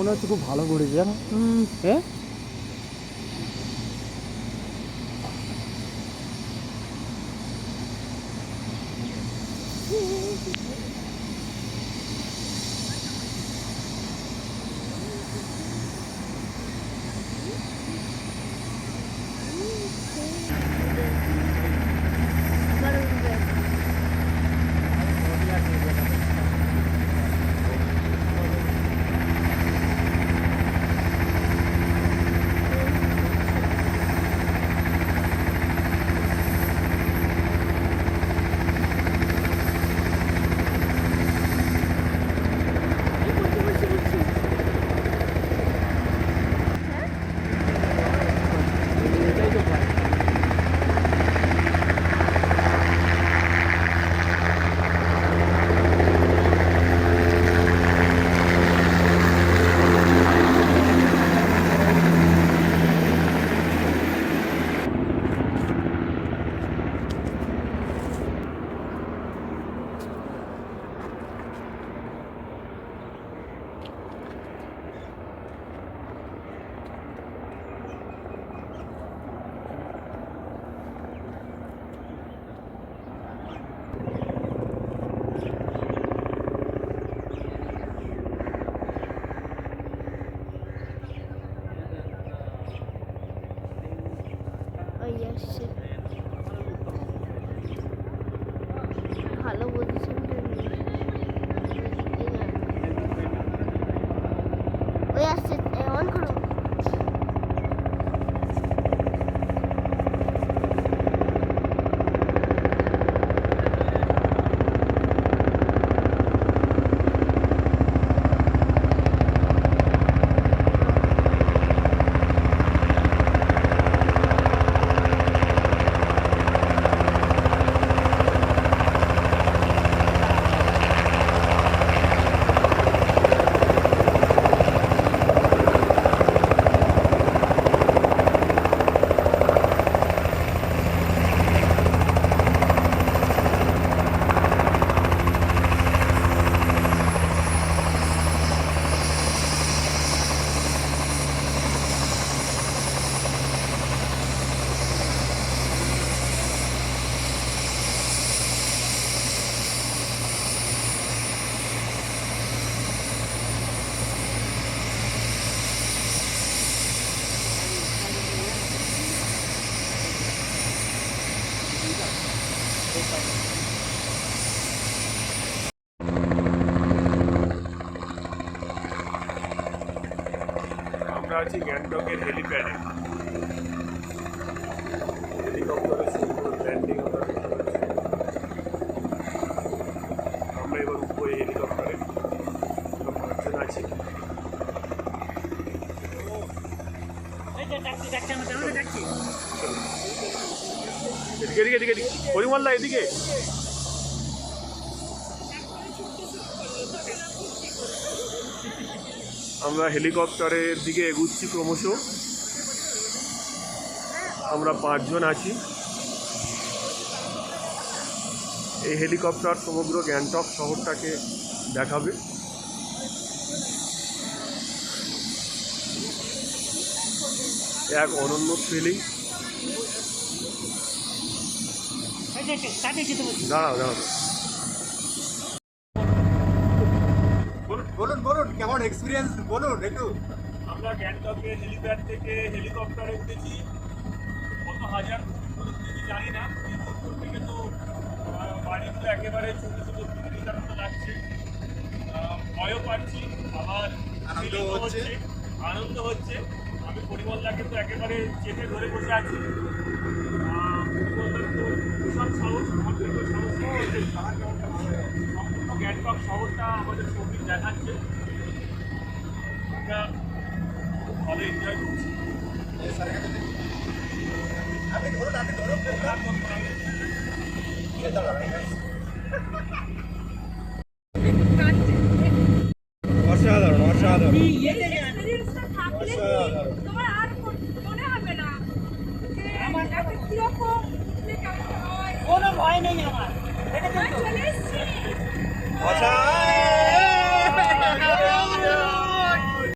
মনে হচ্ছে খুব ভালো করেছে জানো। হ্যাঁ ভালো পজিশনটা ওই আসছে অন করো। আমরা আছি গ্যাংটকের হেলিপ্যাডে। হেলিকপ্টারে সুন্দর ল্যান্ডিং আমরা দেখতে পাচ্ছি। আমরা এবার উপরে হেলিকপ্টারে পাঁচজন আছি। এদিকে এদিকে এদিকে এদিকে পরিমলদা এদিকে। আমরা হেলিকপ্টারের দিকে এগুচ্ছি ক্রমশ। আমরা পাঁচজন আছি। এই হেলিকপ্টার সমগ্র গ্যাংটক শহরটাকে দেখাবে। এক অনন্য ফিলিং। দাঁড়াও দাঁড়াও, বলুন বলুন কেমন এক্সপিরিয়েন্স বলুন একটু। আমরা গ্যাংটকের হেলিপ্যাড থেকে হেলিকপ্টারে উঠেছি। কত হাজার উঠেছি জানি না, কিন্তু উপর থেকে তো বাড়িগুলো একেবারে ছোটো ছোটো কিলোমিটার মতো লাগছে। ভয়ও পাচ্ছি, আবার আনন্দ হচ্ছে। আমি পরিমলদাকে তো একেবারে চেপে ধরে বসে আছি। পরিমলদার তো বিশাল সাহস, সম্পূর্ণ গ্যাংটক শহরটা আমাদের ছবি দেখাচ্ছে। আমরা খুব ভালো এনজয় করছি। অসাধারণ অসাধারণ। কোনো ভয় নেই আমার। অসাধারণ।